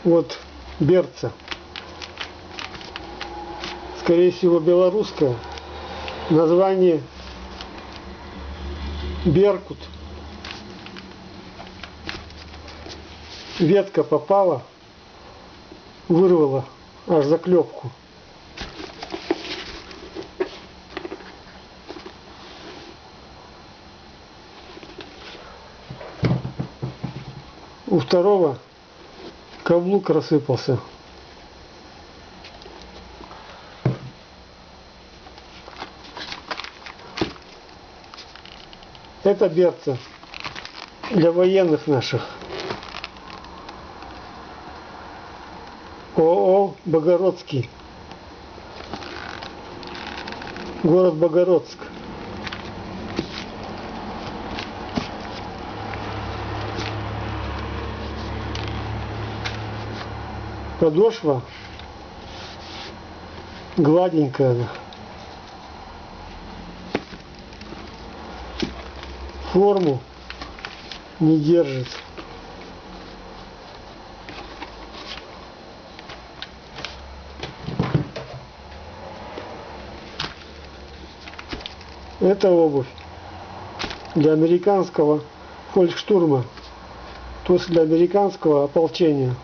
Вот берца. Скорее всего, белорусское. Название беркут. Ветка попала, вырвала аж заклепку. У второго каблук рассыпался. Это берца для военных наших. ООО Богородский. Город Богородск. Подошва гладенькая. Форму не держит. Это обувь для американского фолькштурма, то есть для американского ополчения.